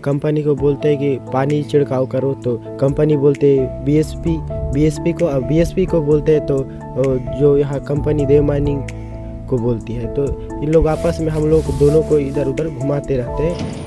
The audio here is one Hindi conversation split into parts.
कंपनी को बोलते हैं कि पानी छिड़काव करो, तो कंपनी बोलते बीएसपी को बोलते हैं, तो जो यहाँ कंपनी देव माइनिंग को बोलती है। तो इन लोग आपस में हम लोग दोनों को इधर उधर घुमाते रहते हैं।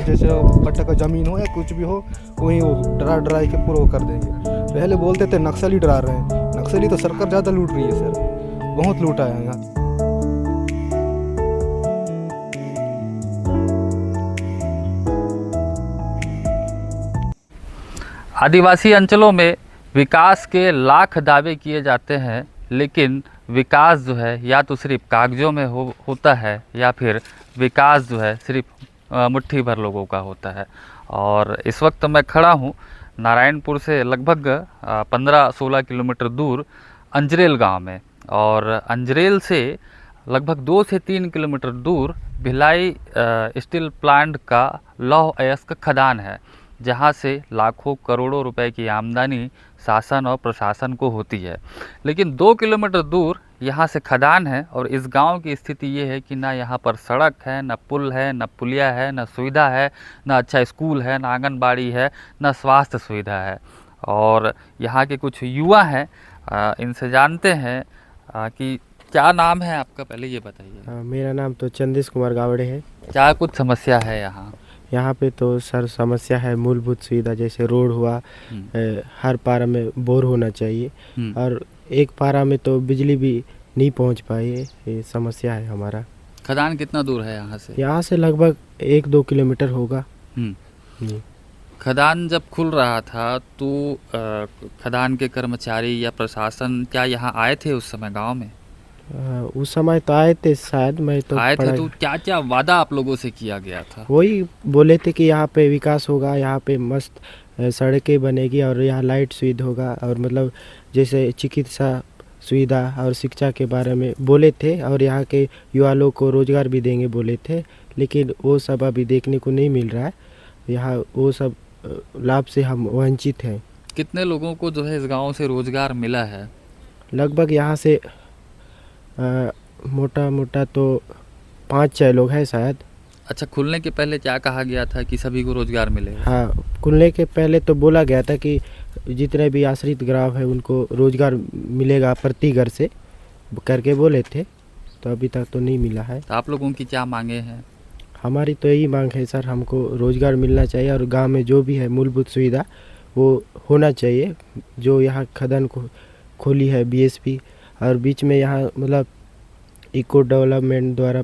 जैसे कट्टा का ज़मीन हो या कुछ भी हो, वहीं वो डरा के पूरा कर देंगे। पहले बोलते थे नक्सली डरा रहे हैं, नक्सली तो सरकार ज़्यादा लूट रही है सर, बहुत लूटा है यहाँ। आदिवासी अंचलों में विकास के लाख दावे किए जाते हैं, लेकिन विकास जो है या तो सिर्फ कागज़ों में होता है या फिर विकास जो है सिर्फ मुट्ठी भर लोगों का होता है। और इस वक्त मैं खड़ा हूँ नारायणपुर से लगभग 15-16 किलोमीटर दूर अंजरेल गांव में, और अंजरेल से लगभग 2 से 3 किलोमीटर दूर भिलाई स्टील प्लांट का लौह अयस्क खदान है, जहां से लाखों करोड़ों रुपए की आमदनी शासन और प्रशासन को होती है। लेकिन 2 किलोमीटर दूर यहाँ से खदान है, और इस गांव की स्थिति ये है कि ना यहाँ पर सड़क है, ना पुल है, ना पुलिया है, ना सुविधा है, ना अच्छा स्कूल है, ना आंगनबाड़ी है, ना स्वास्थ्य सुविधा है। और यहाँ के कुछ युवा हैं, इनसे जानते हैं कि क्या नाम है आपका, पहले ये बताइए। मेरा नाम तो चंदेश कुमार गावड़े है। क्या कुछ समस्या है यहाँ? यहाँ पे तो सर समस्या है मूलभूत सुविधा, जैसे रोड हुआ, हर पारा में बोर होना चाहिए, और एक पारा में तो बिजली भी नहीं पहुँच पाई है, ये समस्या है हमारा। खदान कितना दूर है यहाँ से? यहाँ से लगभग 1-2 किलोमीटर होगा। खदान जब खुल रहा था तो खदान के कर्मचारी या प्रशासन क्या यहाँ आए थे उस समय गांव में? उस समय तो आए थे, शायद मैं तो आए थे। तो क्या क्या वादा आप लोगों से किया गया था? वही बोले थे कि यहाँ पे विकास होगा, यहाँ पे मस्त सड़कें बनेगी, और यहाँ लाइट सुविधा होगा, और मतलब जैसे चिकित्सा सुविधा और शिक्षा के बारे में बोले थे, और यहाँ के युवा लोग को रोजगार भी देंगे बोले थे। लेकिन वो सब अभी देखने को नहीं मिल रहा है। यहाँ वो सब लाभ से हम वंचित हैं। कितने लोगों को जो है इस गाँव से रोजगार मिला है? लगभग यहाँ से मोटा मोटा तो 5-6 लोग हैं शायद। अच्छा, खुलने के पहले क्या कहा गया था कि सभी को रोजगार मिलेगा? हाँ, खुलने के पहले तो बोला गया था कि जितने भी आश्रित ग्राम है उनको रोजगार मिलेगा प्रति घर से करके बोले थे, तो अभी तक तो नहीं मिला है। तो आप लोगों की क्या मांगे हैं? हमारी तो यही मांग है सर, हमको रोजगार मिलना चाहिए, और गांव में जो भी है मूलभूत सुविधा वो होना चाहिए। जो यहाँ खदान को खोली है बीएसपी, और बीच में यहाँ मतलब इको डेवलपमेंट द्वारा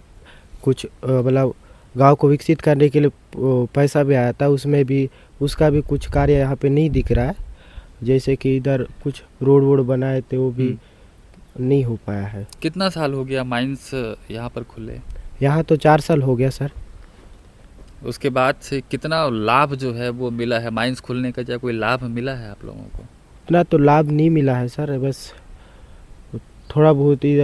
कुछ मतलब गांव को विकसित करने के लिए पैसा भी आया था, उसमें भी उसका भी कुछ कार्य यहाँ पे नहीं दिख रहा है। जैसे कि इधर कुछ रोड वोड बनाए थे, वो भी नहीं हो पाया है। कितना साल हो गया माइंस यहाँ पर खुले? यहाँ तो 4 साल हो गया सर। उसके बाद से कितना लाभ जो है वो मिला है? माइंस खुलने का क्या कोई लाभ मिला है आप लोगों को? इतना तो लाभ नहीं मिला है सर, बस थोड़ा बहुत ही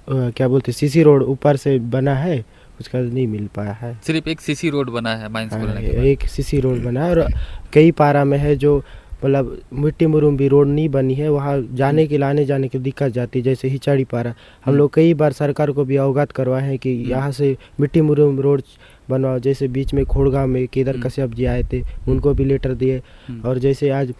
क्या बोलते सीसी रोड ऊपर से बना है, उसका नहीं मिल पाया है। सिर्फ एक सीसी रोड बना है माइंस खुलने के बाद? एक सीसी रोड बना है, और कई पारा में है जो मतलब मिट्टी मुरुम भी रोड नहीं बनी है, वहाँ जाने के लाने जाने की दिक्कत जाती है। जैसे हिचाड़ी पारा, हम लोग कई बार सरकार को भी अवगत करवाए हैं कि यहाँ से मिट्टी मुरुम रोड बनवाओ। जैसे बीच में खोड़गांव में केदार कश्यप जी आए थे, उनको भी लेटर दिए, और जैसे आज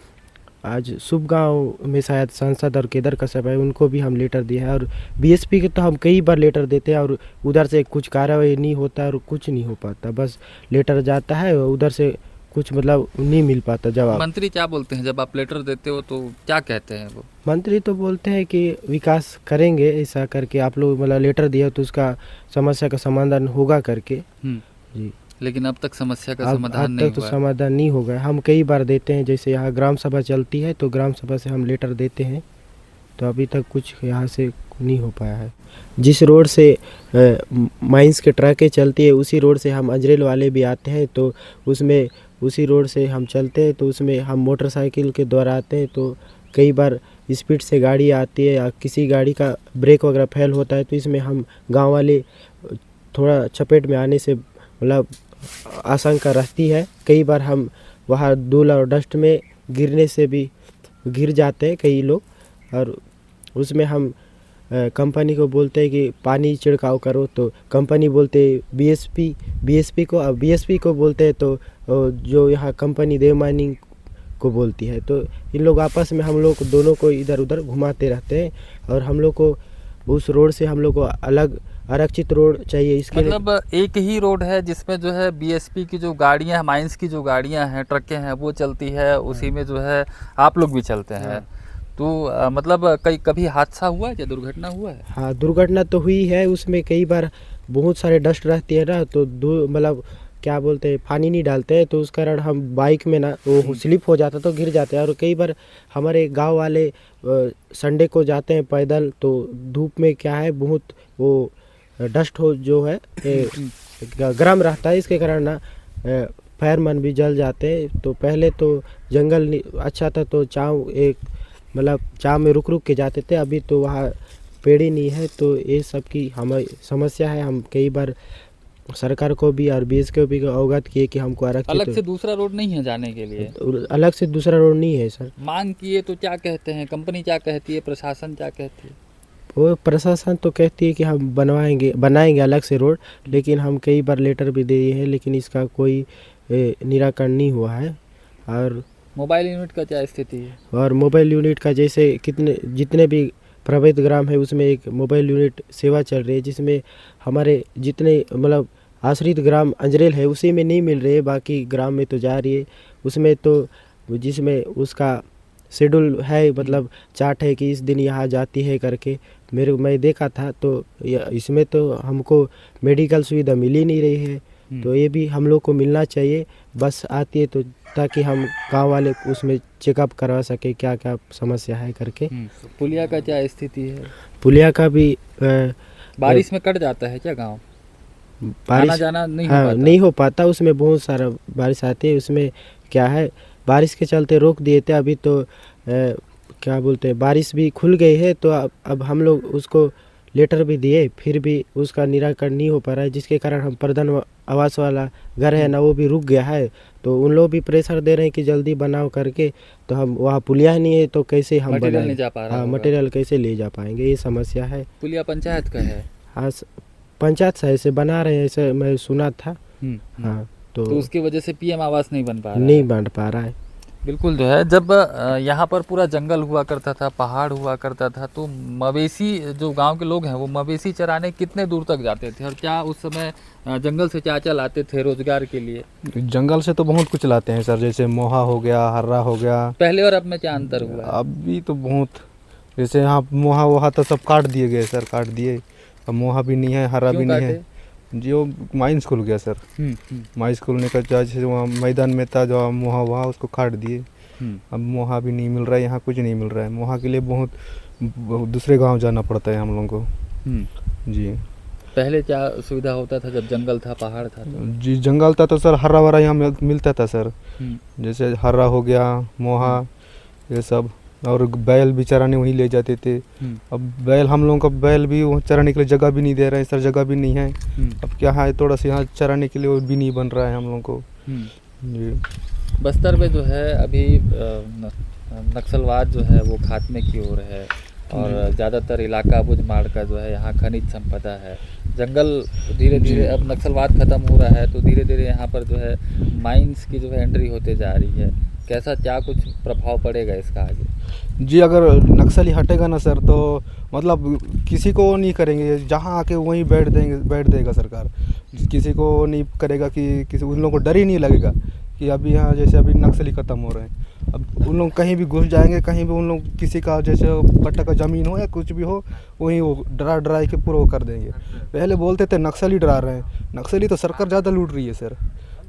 शुभ गाँव में शायद सांसद और केदार कश्यप है, उनको भी हम लेटर दिए हैं। और बीएसपी के तो हम कई बार लेटर देते हैं, और उधर से कुछ कार्रवाई नहीं होता और कुछ नहीं हो पाता, बस लेटर जाता है, उधर से कुछ मतलब नहीं मिल पाता जवाब। मंत्री क्या बोलते हैं जब आप लेटर देते हो, तो क्या कहते हैं वो? मंत्री तो बोलते हैं कि विकास करेंगे, ऐसा करके आप लोग मतलब लेटर दिया तो उसका समस्या का समाधान होगा करके जी। लेकिन अब तक समस्या का समाधान नहीं हुआ? तो समाधान नहीं होगा। हम कई बार देते हैं, जैसे यहाँ ग्राम सभा चलती है तो ग्राम सभा से हम लेटर देते हैं, तो अभी तक कुछ यहाँ से नहीं हो पाया है। जिस रोड से माइंस के ट्रकें चलती है उसी रोड से हम अंजरेल वाले भी आते हैं, तो उसमें उसी रोड से हम चलते हैं, तो उसमें हम मोटरसाइकिल के द्वारा आते हैं, तो कई बार स्पीड से गाड़ी आती है या किसी गाड़ी का ब्रेक वगैरह फेल होता है, तो इसमें हम गांव वाले थोड़ा चपेट में आने से मतलब आशंका रहती है। कई बार हम वहाँ धूल और डस्ट में गिरने से भी गिर जाते हैं कई लोग, और उसमें हम कंपनी को बोलते हैं कि पानी छिड़काव करो, तो कंपनी बोलते बीएसपी को, अब बीएसपी को बोलते हैं तो जो यहाँ कंपनी देव माइनिंग को बोलती है। तो इन लोग आपस में हम लोग दोनों को इधर उधर घुमाते रहते हैं, और हम लोग को उस रोड से हम लोग को अलग आरक्षित रोड चाहिए। इसके लिए मतलब एक ही रोड है जिसमें जो है बीएसपी की जो गाड़ियां हैं, माइंस की जो गाड़ियां हैं, ट्रकें हैं, वो चलती है, उसी में जो है आप लोग भी चलते हैं। तो मतलब कभी हादसा हुआ है या दुर्घटना हुआ है? हाँ, दुर्घटना तो हुई है। उसमें कई बार बहुत सारे डस्ट रहती है ना, तो मतलब क्या बोलते हैं, पानी नहीं डालते हैं, तो उस कारण हम बाइक में ना वो स्लिप हो जाता तो गिर जाते हैं। और कई बार हमारे गांव वाले संडे को जाते हैं पैदल, तो धूप में क्या है बहुत वो डस्ट हो जो है गर्म रहता है, इसके कारण ना पैर मन भी जल जाते हैं। तो पहले तो जंगल अच्छा था, तो चाव एक मतलब चाव में रुक रुक के जाते थे, अभी तो वहाँ पेड़ ही नहीं है। तो ये सब की हमारी समस्या है। हम कई बार सरकार को भी और बीएस को भी अवगत किए कि हमको आरक्षित अलग से दूसरा रोड नहीं है जाने के लिए? अलग से दूसरा रोड नहीं है सर। मांग किए तो क्या कहते हैं, कंपनी क्या कहती है, प्रशासन क्या कहती है? वो प्रशासन तो कहती है कि हम बनाएंगे अलग से रोड, लेकिन हम कई बार लेटर भी दिए हैं, लेकिन इसका कोई निराकरण नहीं हुआ है। और मोबाइल यूनिट का क्या स्थिति है? और मोबाइल यूनिट का जैसे जितने भी प्रभावित ग्राम है उसमें एक मोबाइल यूनिट सेवा चल रही है, जिसमें हमारे जितने मतलब आश्रित ग्राम अंजरेल है उसी में नहीं मिल रही है, बाकी ग्राम में तो जा रही है। उसमें तो जिसमें उसका शेड्यूल है, मतलब चार्ट है कि इस दिन यहाँ जाती है करके मैं देखा था, तो इसमें तो हमको मेडिकल सुविधा मिल ही नहीं रही है। तो ये भी हम लोग को मिलना चाहिए, बस आती है तो, ताकि हम गांव वाले उसमें चेकअप करवा सके क्या क्या समस्या है करके। पुलिया का क्या स्थिति है? पुलिया का भी बारिश में कट जाता है क्या गांव? आना जाना नहीं हो पाता? नहीं हो पाता, उसमें बहुत सारा बारिश आती है। उसमें क्या है, बारिश के चलते रोक दिए थे, अभी तो क्या बोलते हैं, बारिश भी खुल गई है, तो अब हम लोग उसको लेटर भी दिए, फिर भी उसका निराकरण नहीं हो पा रहा है, जिसके कारण हम प्रधान आवास वाला घर है ना, वो भी रुक गया है। तो उन लोग भी प्रेशर दे रहे हैं कि जल्दी बनाओ करके, तो हम वहाँ पुलिया नहीं है तो कैसे हम मटेरियल नहीं जा पा रहा? हाँ, मटेरियल कैसे ले जा पाएंगे, ये समस्या है। पुलिया पंचायत का है? हाँ, पंचायत से ऐसे बना रहे हैं, ऐसे मैं सुना था। हाँ, तो उसकी वजह से पीएम आवास नहीं बन पा रहा है। बिल्कुल जो है, जब यहाँ पर पूरा जंगल हुआ करता था, पहाड़ हुआ करता था, तो मवेशी जो गांव के लोग हैं वो मवेशी चराने कितने दूर तक जाते थे, और क्या उस समय जंगल से क्या लाते थे रोजगार के लिए? जंगल से तो बहुत कुछ लाते हैं सर, जैसे मोहा हो गया, हर्रा हो गया। पहले और अब में क्या अंतर हुआ है? अभी तो बहुत, जैसे यहाँ मोहा वहा तो सब काट दिए गए सर, काट दिए। अब मोहा भी नहीं है, हर्रा भी नहीं है जी। वो माइंस खुल गया सर, माइंस खुलने का जैसे वहाँ मैदान में था जो मोहा हुआ उसको काट दिए। अब मोहा भी नहीं मिल रहा है, यहाँ कुछ नहीं मिल रहा है। मोहा के लिए बहुत दूसरे गांव जाना पड़ता है हम लोगों को जी। पहले क्या सुविधा होता था जब जंगल था, पहाड़ था तो? जी जंगल था तो सर हर्रा वरा यहाँ मिलता था सर, जैसे हर्रा हो गया, मोहा, ये सब। और बैल भी चराने वहीं ले जाते थे। अब बैल, हम लोगों का बैल भी वहाँ चराने के लिए जगह भी नहीं दे रहे हैं सर, जगह भी नहीं है। अब क्या है, थोड़ा सा यहाँ चराने के लिए वो भी नहीं बन रहा है हम लोगों को जी। बस्तर में जो है अभी नक्सलवाद जो है वो खात्मे की ओर है, और ज़्यादातर इलाका बुझमाड़ का जो है यहाँ खनिज संपदा है। जंगल धीरे धीरे अब नक्सलवाद ख़त्म हो रहा है, तो धीरे धीरे यहाँ पर जो है माइंस की जो है एंट्री होते जा रही है। कैसा क्या कुछ प्रभाव पड़ेगा इसका आगे? जी अगर नक्सली हटेगा ना सर, तो मतलब किसी को नहीं करेंगे, जहाँ आके वहीं बैठ देगा सरकार। किसी को नहीं करेगा कि किसी, उन लोगों को डर ही नहीं लगेगा कि अभी यहाँ जैसे अभी नक्सली ख़त्म हो रहे हैं। अब उन लोग कहीं भी घुस जाएंगे, कहीं भी उन लोग किसी का जैसे कट्टा का ज़मीन हो या कुछ भी हो, वहीं वो डरा के पूरा वो कर देंगे। पहले बोलते थे नक्सली डरा रहे हैं, नक्सली तो सरकार ज़्यादा लूट रही है सर,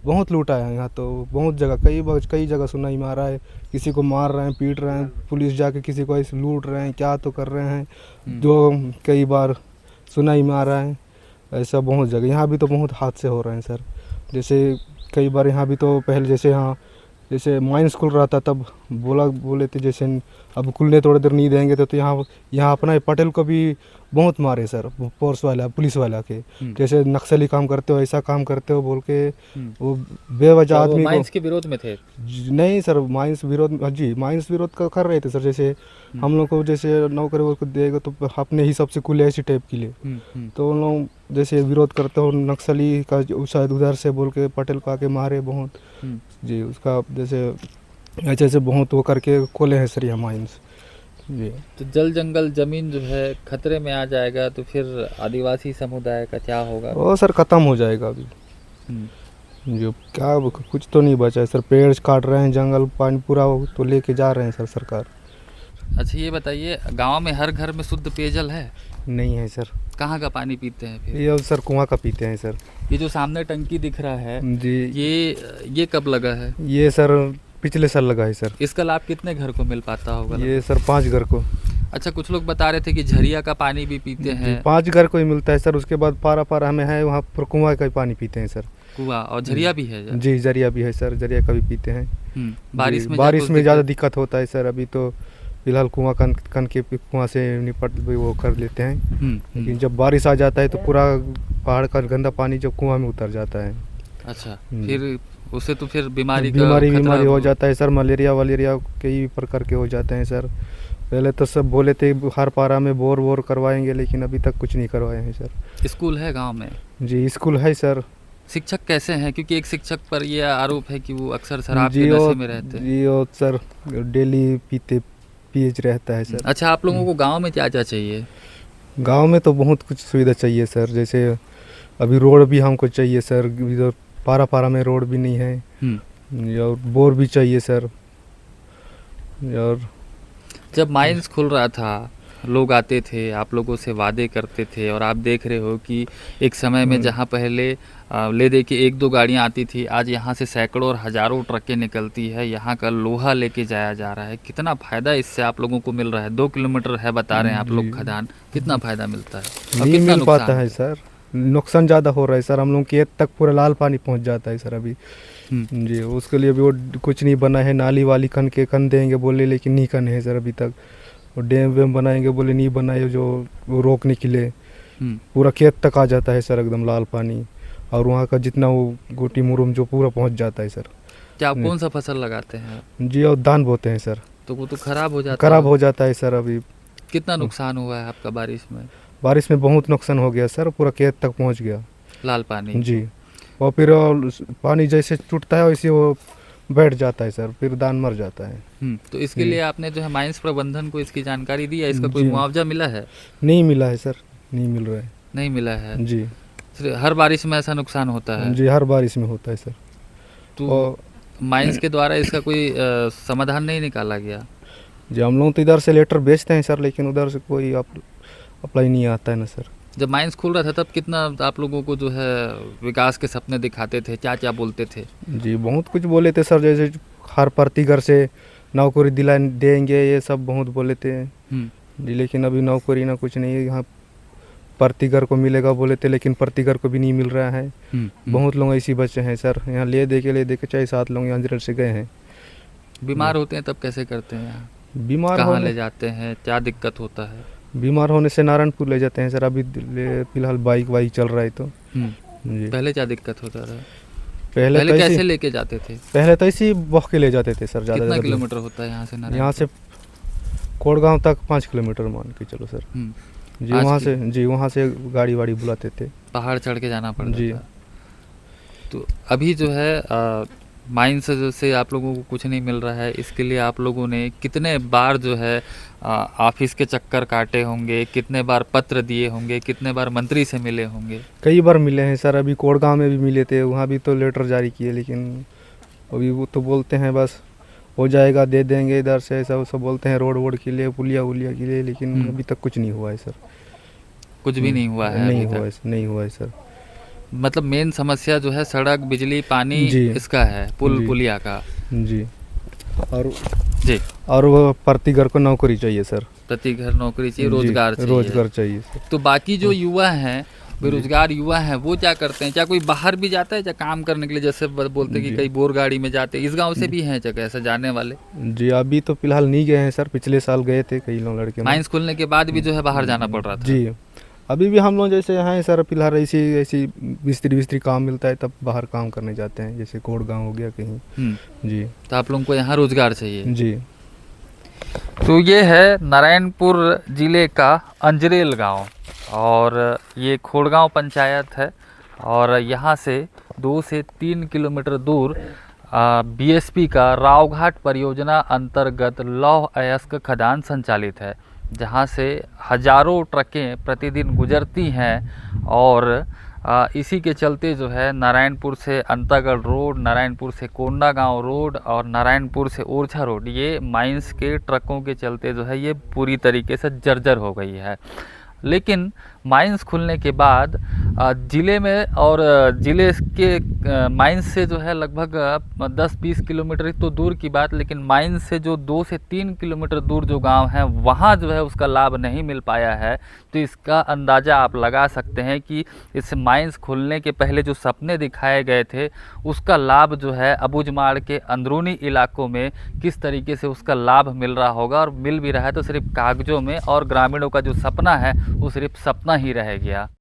बहुत लूटा है यहाँ तो, बहुत जगह, कई जगह सुनाई में आ रहा है, किसी को मार रहे हैं, पीट रहे हैं, पुलिस जाके किसी को ऐसे लूट रहे हैं, क्या तो कर रहे हैं, जो कई बार सुनाई में आ रहा है। ऐसा बहुत जगह यहाँ भी तो बहुत हादसे हो रहे हैं सर। जैसे कई बार यहाँ भी तो पहले जैसे यहाँ जैसे माइंस खुल रहा था तब बोले थे जैसे अब खुलने थोड़ी देर नहीं देंगे तो यहाँ अपना पटेल को भी बहुत मारे सर, फोर्स वाला पुलिस वाला के, जैसे नक्सली काम करते हो, ऐसा काम करते हो बोल के वो बेवजह आदमी माइंस के विरोध में थे? नहीं सर, माइंस विरोध, जी माइंस विरोध कर रहे थे सर। जैसे हम लोग को जैसे नौकरी वो देगा तो अपने हिसाब से खुले ऐसी टाइप के लिए, तो उन लोग जैसे विरोध करते हो नक्सली का शायद उधर से बोल के पटेल को आके मारे बहुत जी, उसका जैसे ऐसे बहुत वो करके खोले हैं सर यहाँ माइंस जी। तो जल जंगल जमीन जो है खतरे में आ जाएगा तो फिर आदिवासी समुदाय का क्या होगा? वो सर ख़त्म हो जाएगा अभी जो क्या कुछ तो नहीं बचा है सर, पेड़ काट रहे हैं, जंगल पानी पूरा तो लेके जा रहे हैं सर सरकार। अच्छा ये बताइए, गांव में हर घर में शुद्ध पेयजल है? नहीं है सर। कहाँ का पानी पीते हैं फिर? ये सर कुआं का पीते हैं सर। ये जो सामने टंकी दिख रहा है जी, ये कब लगा है? ये सर पिछले साल लगा है सर। इसका लाभ कितने घर को मिल पाता होगा? ये सर 5 घर को। अच्छा, कुछ लोग बता रहे थे कि झरिया का पानी भी पीते हैं। 5 घर को ही मिलता है सर, उसके बाद पारा हमें है वहाँ पर कुआं का ही पानी पीते हैं सर। कुआं और झरिया भी है? जी जरिया भी है सर, जरिया का भी पीते हैं। बारिश में ज़्यादा दिक्कत होता है सर, अभी तो फिलहाल कुआं कन के कुआं से निपट वो कर लेते हैं, लेकिन जब बारिश आ जाता है तो पूरा पहाड़ का गंदा पानी जब कुआं में उतर जाता है। अच्छा, फिर उससे तो फिर बीमारी हो जाता है सर, मलेरिया कई प्रकार के हो जाते हैं सर। पहले तो सब बोले थे हर पारा में बोर करवाएंगे, लेकिन अभी तक कुछ नहीं करवाए हैं सर। स्कूल है गांव में? जी स्कूल है सर। शिक्षक कैसे हैं? क्योंकि एक शिक्षक पर यह आरोप है कि वो अक्सर शराब के नशे में रहते हैं। जी और सर डेली पीएच रहता है सर। अच्छा, आप लोगों को गांव में क्या चाहिए? गांव में तो बहुत कुछ सुविधा चाहिए सर, जैसे अभी रोड भी हमको चाहिए सर, इधर पारा में रोड भी नहीं है, और बोर भी चाहिए सर। और जब माइंस खुल रहा था लोग आते थे, आप लोगों से वादे करते थे, और आप देख रहे हो कि एक समय में जहां पहले ले दे के 1-2 गाड़ियां आती थी, आज यहां से सैकड़ों और हज़ारों ट्रकें निकलती है, यहां का लोहा लेके जाया जा रहा है। कितना फ़ायदा इससे आप लोगों को मिल रहा है? 2 किलोमीटर है बता रहे हैं आप लोग खदान, कितना फ़ायदा मिलता है? नहीं मिल पाता है सर, नुकसान ज़्यादा हो रहा है सर। हम लोग खेत तक पूरा लाल पानी पहुंच जाता है सर अभी जी। उसके लिए अभी वो कुछ नहीं बना है, नाली वाली कन देंगे बोले, लेकिन नहीं कन है सर अभी तक। और डैम वेम बनाएंगे बोले, नहीं बनाए, जो वो रोकने के लिए पूरा खेत तक आ जाता है सर एकदम लाल पानी, और वहाँ का जितना वो गोटी मुरुम जो पूरा पहुँच जाता है सर। क्या आप कौन सा फसल लगाते हैं? जी और धान बोते हैं सर। तो वो तो खराब हो जाता है सर अभी। कितना नुकसान हुआ है आपका बारिश में? बारिश में बहुत नुकसान हो गया सर, पूरा खेत तक पहुँच गया लाल पानी जी। और फिर पानी जैसे टूटता है वैसे वो बैठ जाता है सर, फिर धान मर जाता है। तो इसके लिए आपने जो है माइंस प्रबंधन को इसकी जानकारी दी है? इसका कोई मुआवजा मिला है? नहीं मिला है सर, नहीं मिल रहा है। नहीं मिला है जी। हर बारिश में ऐसा नुकसान होता है? जी हर बारिश में होता है सर। तो माइंस के द्वारा इसका कोई समाधान नहीं निकाला गया? जी हम लोग तो इधर से लेटर भेजते हैं सर, लेकिन उधर से कोई अप्लाई नहीं आता है ना सर। जब माइंस खुल रहा था तब कितना आप लोगों को जो है विकास के सपने दिखाते थे, क्या क्या बोलते थे? जी बहुत कुछ बोले थे सर, जैसे हर प्रति घर से नौकरी दिला देंगे, ये सब बहुत बोले थे जी। लेकिन अभी नौकरी ना कुछ नहीं है, यहाँ प्रति घर को मिलेगा बोले थे, लेकिन प्रति घर को भी नहीं मिल रहा है। बहुत लोग ऐसे बच्चे हैं सर, यहाँ ले दे के 6-7 लोग यहाँ अंजरल से गए हैं। बीमार होते हैं तब कैसे करते हैं? यहाँ बीमार कहाँ ले जाते हैं? क्या दिक्कत होता है? बीमार होने से नारायणपुर ले जाते हैं सर, अभी फिलहाल बाइक चल रहा है तो जी। पहले क्या दिक्कत होता था? पहले तो कैसे लेके जाते थे? पहले तो ऐसे ही बह के ले जाते थे सर। कितना किलोमीटर होता है यहाँ से? यहाँ से कोड़गांव तक 5 किलोमीटर मान के चलो सर जी। वहाँ से गाड़ी वाड़ी बुलाते थे, पहाड़ चढ़ के जाना पड़ता जी। था। तो अभी जो है माइंस से आप लोगों को कुछ नहीं मिल रहा है, इसके लिए आप लोगों ने कितने बार जो है ऑफिस के चक्कर काटे होंगे, कितने बार पत्र दिए होंगे, कितने बार मंत्री से मिले होंगे? कई बार मिले हैं सर, अभी कोड़गांव में भी मिले थे, वहाँ भी तो लेटर जारी किए, लेकिन अभी वो तो बोलते हैं बस हो जाएगा, दे देंगे इधर से, ऐसा सब बोलते हैं रोड के लिए, पुलिया के लिए, लेकिन अभी तक कुछ नहीं हुआ है सर। कुछ भी नहीं हुआ है? नहीं हुआ है सर। मतलब मेन समस्या जो है सड़क, बिजली, पानी इसका है, पुलिया का जी। और वो प्रति घर को नौकरी चाहिए सर, प्रति घर नौकरी चाहिए, रोजगार चाहिए सर। तो बाकी जो युवा हैं बेरोजगार युवा हैं वो क्या करते हैं? क्या कोई बाहर भी जाता है क्या काम करने के लिए? जैसे बोलते हैं कि जी। कई बोर गाड़ी में जाते हैं, इस गांव से भी हैं जगह ऐसे जाने वाले? जी अभी तो फिलहाल नहीं गए हैं सर, पिछले साल गए थे कई लोग लड़के। माइंस खुलने के बाद भी जो है बाहर जाना पड़ रहा था। जी अभी भी हम लोग जैसे हैं सर, फिलहाल ऐसी ऐसी मिस्त्री काम मिलता है तब बाहर काम करने जाते हैं, जैसे कोड़गांव हो गया कहीं। जी तो आप लोगों को यहाँ रोजगार चाहिए। जी तो ये है नारायणपुर ज़िले का अंजरेल गांव और ये खोड़गांव पंचायत है और यहाँ से 2 से 3 किलोमीटर दूर बीएसपी का रावघाट परियोजना अंतर्गत लौह अयस्क खदान संचालित है, जहाँ से हजारों ट्रकें प्रतिदिन गुजरती हैं और इसी के चलते जो है नारायणपुर से अंतागढ़ रोड, नारायणपुर से कोंडागांव रोड और नारायणपुर से ओरछा रोड, ये माइंस के ट्रकों के चलते जो है ये पूरी तरीके से जर्जर हो गई है। लेकिन माइंस खुलने के बाद ज़िले में और ज़िले के माइंस से जो है लगभग 10-20 किलोमीटर तो दूर की बात, लेकिन माइंस से जो 2 से 3 किलोमीटर दूर जो गांव हैं वहां जो है उसका लाभ नहीं मिल पाया है। तो इसका अंदाज़ा आप लगा सकते हैं कि इस माइंस खुलने के पहले जो सपने दिखाए गए थे उसका लाभ जो है अबूझमाड़ के अंदरूनी इलाकों में किस तरीके से उसका लाभ मिल रहा होगा, और मिल भी रहा है तो सिर्फ कागज़ों में, और ग्रामीणों का जो सपना है वो सिर्फ सपना ही रह गया।